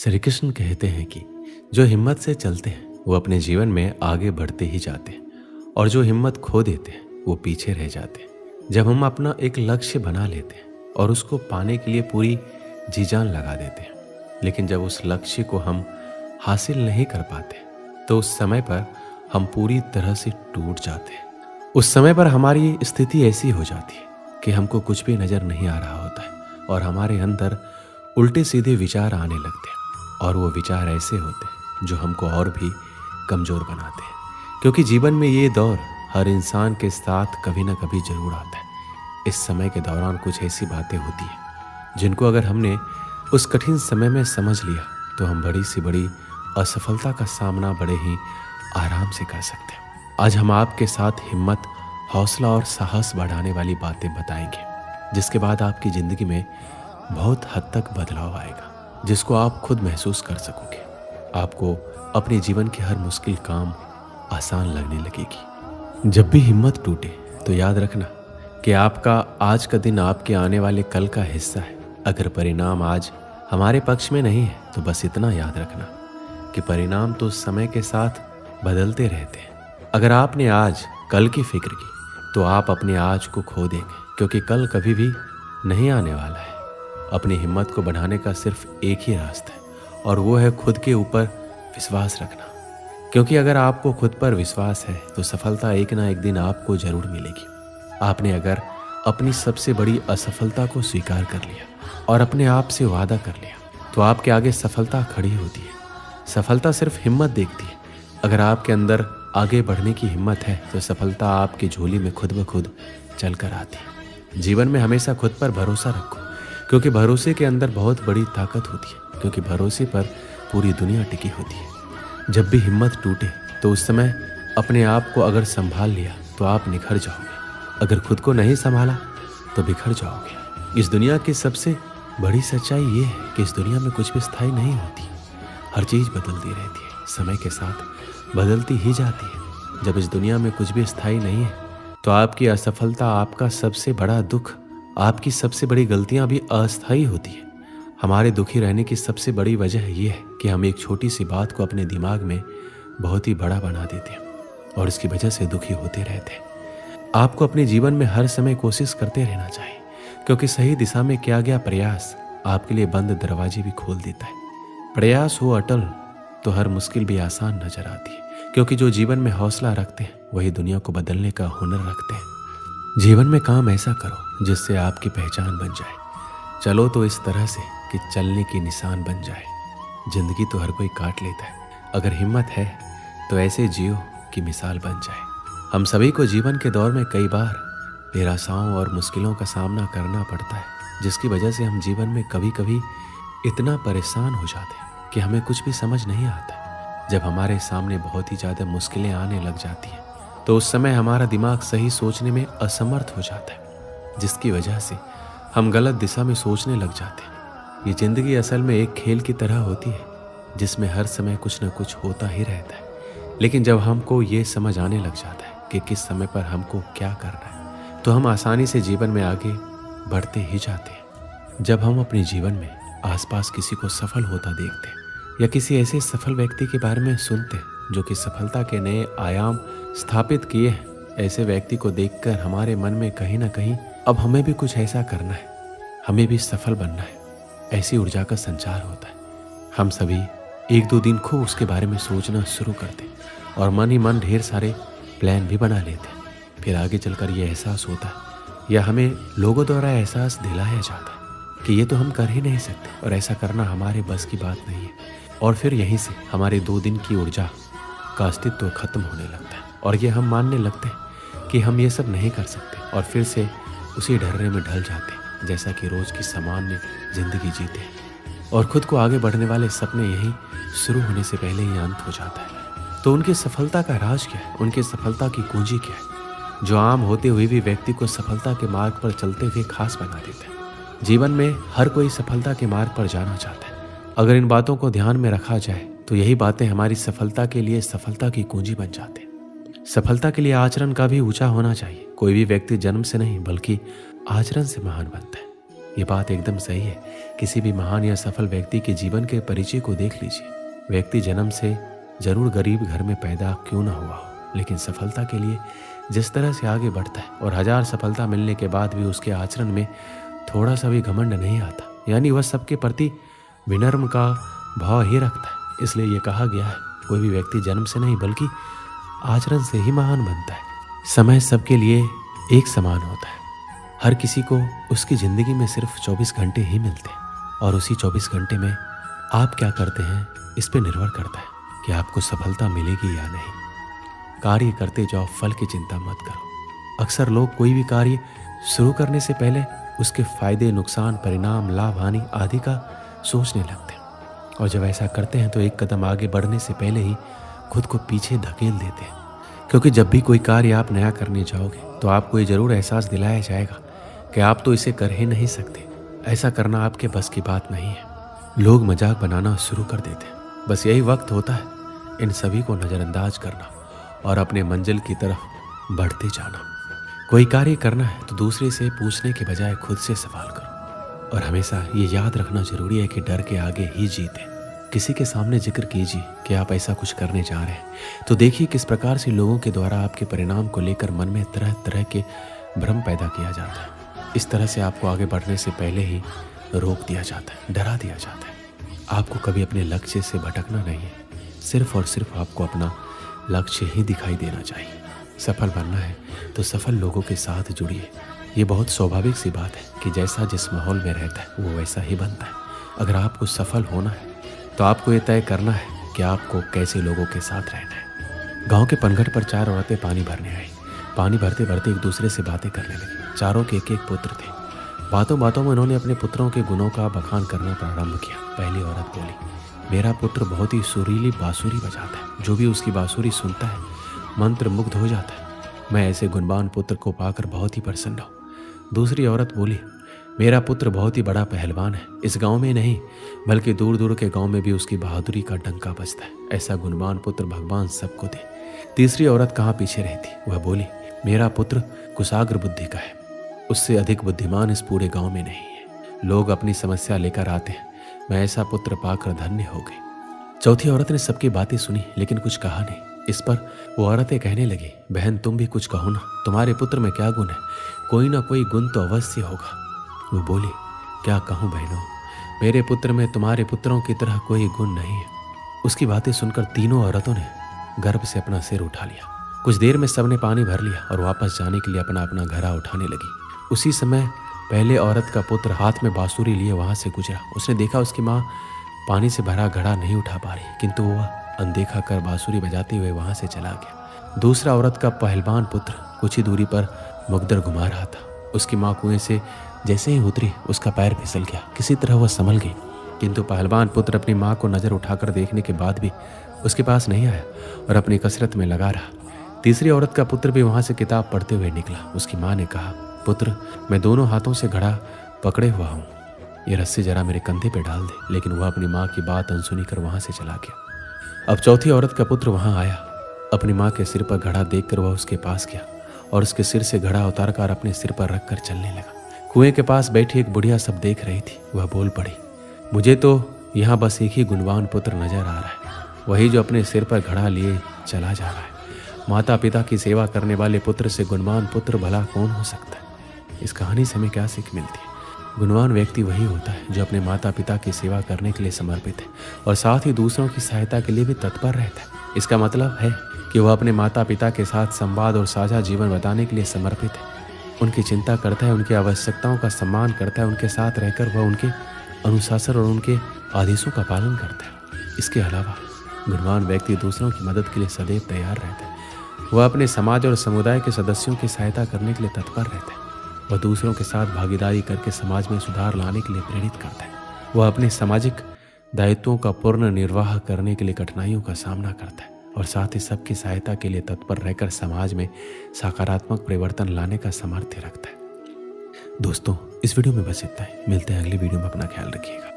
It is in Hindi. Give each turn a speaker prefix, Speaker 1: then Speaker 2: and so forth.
Speaker 1: श्री कृष्ण कहते हैं कि जो हिम्मत से चलते हैं वो अपने जीवन में आगे बढ़ते ही जाते हैं और जो हिम्मत खो देते हैं वो पीछे रह जाते हैं। जब हम अपना एक लक्ष्य बना लेते हैं और उसको पाने के लिए पूरी जी जान लगा देते हैं, लेकिन जब उस लक्ष्य को हम हासिल नहीं कर पाते तो उस समय पर हम पूरी तरह से टूट जाते हैं। उस समय पर हमारी स्थिति ऐसी हो जाती है कि हमको कुछ भी नज़र नहीं आ रहा होता है और हमारे अंदर उल्टे सीधे विचार आने लगते हैं और वो विचार ऐसे होते हैं जो हमको और भी कमज़ोर बनाते हैं। क्योंकि जीवन में ये दौर हर इंसान के साथ कभी ना कभी ज़रूर आता है। इस समय के दौरान कुछ ऐसी बातें होती हैं जिनको अगर हमने उस कठिन समय में समझ लिया तो हम बड़ी से बड़ी असफलता का सामना बड़े ही आराम से कर सकते हैं। आज हम आपके साथ हिम्मत, हौसला और साहस बढ़ाने वाली बातें बताएंगे, जिसके बाद आपकी ज़िंदगी में बहुत हद तक बदलाव आएगा, जिसको आप खुद महसूस कर सकोगे। आपको अपने जीवन के हर मुश्किल काम आसान लगने लगेगी। जब भी हिम्मत टूटे तो याद रखना कि आपका आज का दिन आपके आने वाले कल का हिस्सा है। अगर परिणाम आज हमारे पक्ष में नहीं है तो बस इतना याद रखना कि परिणाम तो समय के साथ बदलते रहते हैं। अगर आपने आज कल की फिक्र की तो आप अपने आज को खो देंगे, क्योंकि कल कभी भी नहीं आने वाला है। अपनी हिम्मत को बढ़ाने का सिर्फ एक ही रास्ता है और वो है खुद के ऊपर विश्वास रखना। क्योंकि अगर आपको खुद पर विश्वास है तो सफलता एक ना एक दिन आपको जरूर मिलेगी। आपने अगर अपनी सबसे बड़ी असफलता को स्वीकार कर लिया और अपने आप से वादा कर लिया तो आपके आगे सफलता खड़ी होती है। सफलता सिर्फ हिम्मत देखती है। अगर आपके अंदर आगे बढ़ने की हिम्मत है तो सफलता आपकी झोली में खुद ब खुद चल कर आती है। जीवन में हमेशा खुद पर भरोसा रखो, क्योंकि भरोसे के अंदर बहुत बड़ी ताकत होती है, क्योंकि भरोसे पर पूरी दुनिया टिकी होती है। जब भी हिम्मत टूटे तो उस समय अपने आप को अगर संभाल लिया तो आप निखर जाओगे। अगर खुद को नहीं संभाला तो बिखर जाओगे। इस दुनिया की सबसे बड़ी सच्चाई ये है कि इस दुनिया में कुछ भी स्थायी नहीं होती। हर चीज़ बदलती रहती है, समय के साथ बदलती ही जाती है। जब इस दुनिया में कुछ भी स्थायी नहीं है तो आपकी असफलता, आपका सबसे बड़ा दुख, आपकी सबसे बड़ी गलतियां भी अस्थायी होती है। हमारे दुखी रहने की सबसे बड़ी वजह यह है कि हम एक छोटी सी बात को अपने दिमाग में बहुत ही बड़ा बना देते हैं और इसकी वजह से दुखी होते रहते हैं। आपको अपने जीवन में हर समय कोशिश करते रहना चाहिए, क्योंकि सही दिशा में किया गया प्रयास आपके लिए बंद दरवाजे भी खोल देता है। प्रयास हो अटल तो हर मुश्किल भी आसान नजर आती है, क्योंकि जो जीवन में हौसला रखते हैं वही दुनिया को बदलने का हुनर रखते हैं। जीवन में काम ऐसा करो जिससे आपकी पहचान बन जाए। चलो तो इस तरह से कि चलने की निशान बन जाए। जिंदगी तो हर कोई काट लेता है, अगर हिम्मत है तो ऐसे जियो कि मिसाल बन जाए। हम सभी को जीवन के दौर में कई बार निराशाओं और मुश्किलों का सामना करना पड़ता है, जिसकी वजह से हम जीवन में कभी कभी इतना परेशान हो जाते हैं कि हमें कुछ भी समझ नहीं आता। जब हमारे सामने बहुत ही ज़्यादा मुश्किलें आने लग जाती हैं तो उस समय हमारा दिमाग सही सोचने में असमर्थ हो जाता है, जिसकी वजह से हम गलत दिशा में सोचने लग जाते हैं। ये ज़िंदगी असल में एक खेल की तरह होती है जिसमें हर समय कुछ न कुछ होता ही रहता है, लेकिन जब हमको ये समझ आने लग जाता है कि किस समय पर हमको क्या करना है तो हम आसानी से जीवन में आगे बढ़ते ही जाते हैं। जब हम अपने जीवन में आसपास किसी को सफल होता देखते हैं या किसी ऐसे सफल व्यक्ति के बारे में सुनते हैं जो कि सफलता के नए आयाम स्थापित किए हैं, ऐसे व्यक्ति को देखकर हमारे मन में कहीं ना कहीं अब हमें भी कुछ ऐसा करना है, हमें भी सफल बनना है, ऐसी ऊर्जा का संचार होता है। हम सभी एक दो दिन खूब उसके बारे में सोचना शुरू करते और मन ही मन ढेर सारे प्लान भी बना लेते हैं। फिर आगे चलकर ये एहसास होता है या हमें लोगों द्वारा एहसास दिलाया जाता है कि ये तो हम कर ही नहीं सकते और ऐसा करना हमारे बस की बात नहीं है। और फिर यहीं से हमारे 2 दिन की ऊर्जा का अस्तित्व खत्म होने लगता है और ये हम मानने लगते हैं कि हम ये सब नहीं कर सकते और फिर से उसी ढर्रे में ढल जाते हैं जैसा कि रोज़ की सामान्य जिंदगी जीते हैं। और खुद को आगे बढ़ने वाले सपने यहीं शुरू होने से पहले ही अंत हो जाता है। तो उनकी सफलता का राज क्या है, उनकी सफलता की कुंजी क्या है, जो आम होते हुए भी व्यक्ति को सफलता के मार्ग पर चलते हुए खास बना देता है। जीवन में हर कोई सफलता के मार्ग पर जाना चाहता है। अगर इन बातों को ध्यान में रखा जाए तो यही बातें हमारी सफलता के लिए सफलता की कुंजी बन जाते हैं। सफलता के लिए आचरण का भी ऊंचा होना चाहिए। कोई भी व्यक्ति जन्म से नहीं बल्कि आचरण से महान बनता है। ये बात एकदम सही है। किसी भी महान या सफल व्यक्ति के जीवन के परिचय को देख लीजिए। व्यक्ति जन्म से जरूर गरीब घर में पैदा क्यों ना हुआ हो, लेकिन सफलता के लिए जिस तरह से आगे बढ़ता है और हजार सफलता मिलने के बाद भी उसके आचरण में थोड़ा सा भी घमंड नहीं आता, यानी वह सबके प्रति विनम्र का भाव ही रखता है। इसलिए ये कहा गया है, कोई भी व्यक्ति जन्म से नहीं बल्कि आचरण से ही महान बनता है। समय सबके लिए एक समान होता है। हर किसी को उसकी ज़िंदगी में सिर्फ 24 घंटे ही मिलते हैं और उसी 24 घंटे में आप क्या करते हैं इस पर निर्भर करता है कि आपको सफलता मिलेगी या नहीं। कार्य करते जाओ, फल की चिंता मत करो। अक्सर लोग कोई भी कार्य शुरू करने से पहले उसके फायदे, नुकसान, परिणाम, लाभ, हानि आदि का सोचने लगते हैं, और जब ऐसा करते हैं तो एक कदम आगे बढ़ने से पहले ही खुद को पीछे धकेल देते हैं। क्योंकि जब भी कोई कार्य आप नया करने जाओगे तो आपको ये जरूर एहसास दिलाया जाएगा कि आप तो इसे कर ही नहीं सकते, ऐसा करना आपके बस की बात नहीं है। लोग मजाक बनाना शुरू कर देते हैं। बस यही वक्त होता है इन सभी को नज़रअंदाज करना और अपने मंजिल की तरफ बढ़ते जाना। कोई कार्य करना है तो दूसरे से पूछने के बजाय खुद से सवाल करो, और हमेशा ये याद रखना जरूरी है कि डर के आगे ही जीत है। किसी के सामने जिक्र कीजिए कि आप ऐसा कुछ करने जा रहे हैं, तो देखिए किस प्रकार से लोगों के द्वारा आपके परिणाम को लेकर मन में तरह तरह के भ्रम पैदा किया जाता है। इस तरह से आपको आगे बढ़ने से पहले ही रोक दिया जाता है, डरा दिया जाता है। आपको कभी अपने लक्ष्य से भटकना नहीं है, सिर्फ और सिर्फ आपको अपना लक्ष्य ही दिखाई देना चाहिए। सफल बनना है तो सफल लोगों के साथ जुड़िए। ये बहुत स्वाभाविक सी बात है कि जैसा जिस माहौल में रहता है वो वैसा ही बनता है। अगर आपको सफल होना है तो आपको ये तय करना है कि आपको कैसे लोगों के साथ रहना है। गांव के पनघट पर 4 औरतें पानी भरने आई। पानी भरते भरते एक दूसरे से बातें करने लगी। चारों के एक एक पुत्र थे। बातों बातों में उन्होंने अपने पुत्रों के गुणों का बखान करना प्रारंभ किया। पहली औरत बोली, मेरा पुत्र बहुत ही सुरीली बांसुरी बजाता है, जो भी उसकी बांसुरी सुनता है मंत्र मुग्ध हो जाता है। मैं ऐसे गुणवान पुत्र को पाकर बहुत ही प्रसन्न हूँ। दूसरी औरत बोली, मेरा पुत्र बहुत ही बड़ा पहलवान है, इस गांव में नहीं बल्कि दूर दूर के गांव में भी उसकी बहादुरी का डंका बजता है। ऐसा गुणवान पुत्र भगवान सबको दे। तीसरी औरत कहाँ पीछे रही थी, वह बोली, मेरा पुत्र कुशाग्र बुद्धि का है, उससे अधिक बुद्धिमान इस पूरे गांव में नहीं है। लोग अपनी समस्या लेकर आते हैं, मैं ऐसा पुत्र पाकर धन्य हो गई। चौथी औरत ने सबकी बातें सुनी लेकिन कुछ कहा नहीं। इस पर वो औरतें कहने लगी, बहन तुम भी कुछ कहो ना, तुम्हारे पुत्र में क्या गुण है, कोई ना कोई गुण तो अवश्य होगा। वो बोली, क्या कहूँ बहनों, मेरे पुत्र में तुम्हारे पुत्रों की तरह कोई गुण नहीं है। उसकी बातें सुनकर तीनों औरतों ने गर्भ से अपना सिर उठा लिया। कुछ देर में सबने पानी भर लिया और वापस जाने के लिए अपना अपना घड़ा उठाने लगी। उसी समय पहले औरत का पुत्र हाथ में बांसुरी लिए वहां से गुजरा। उसने देखा उसकी माँ पानी से भरा घड़ा नहीं उठा पा रही, किंतु वह अनदेखा कर बांसुरी बजाते हुए वहां से चला गया। दूसरा औरत का पहलवान पुत्र कुछ ही दूरी पर मुकद्दर घुमा रहा था। उसकी माँ कुएं से जैसे ही उतरी उसका पैर फिसल गया। किसी तरह वह संभल गई, किंतु पहलवान पुत्र अपनी माँ को नजर उठाकर देखने के बाद भी उसके पास नहीं आया और अपनी कसरत में लगा रहा। तीसरी औरत का पुत्र भी वहां से किताब पढ़ते हुए निकला। उसकी माँ ने कहा, पुत्र मैं दोनों हाथों से घड़ा पकड़े हुआ हूँ, ये रस्सी जरा मेरे कंधे पे डाल दे। लेकिन वह अपनी माँ की बात अनसुनी कर वहां से चला गया। अब चौथी औरत का पुत्र वहां आया। अपनी माँ के सिर पर घड़ा देखकर वह उसके पास गया और उसके सिर से घड़ा उतारकर अपने सिर पर रखकर चलने लगा। कुएं के पास बैठी एक बुढ़िया सब देख रही थी। वह बोल पड़ी, मुझे तो यहाँ बस एक ही गुणवान पुत्र नजर आ रहा है, वही जो अपने सिर पर घड़ा लिए चला जा रहा है। माता पिता की सेवा करने वाले पुत्र से गुणवान पुत्र भला कौन हो सकता है। इस कहानी से हमें क्या सीख मिलती है? गुणवान व्यक्ति वही होता है जो अपने माता पिता की सेवा करने के लिए समर्पित है और साथ ही दूसरों की सहायता के लिए भी तत्पर रहता है। इसका मतलब है कि वह अपने माता पिता के साथ संवाद और साझा जीवन बताने के लिए समर्पित है, उनकी चिंता करता है, उनकी आवश्यकताओं का सम्मान करता है, उनके साथ रहकर वह उनके अनुशासन और उनके आदेशों का पालन करता है। इसके अलावा गुणवान व्यक्ति दूसरों की मदद के लिए सदैव तैयार रहता है। वह अपने समाज और समुदाय के सदस्यों की सहायता करने के लिए तत्पर रहता है। वह दूसरों के साथ भागीदारी करके समाज में सुधार लाने के लिए प्रेरित करता है। वह अपने सामाजिक दायित्वों का पूर्ण निर्वाह करने के लिए कठिनाइयों का सामना करता है और साथ ही सबकी सहायता के लिए तत्पर रहकर समाज में सकारात्मक परिवर्तन लाने का सामर्थ्य रखता है। दोस्तों, इस वीडियो में बस इतना ही। मिलते हैं अगली वीडियो में। अपना ख्याल रखिएगा।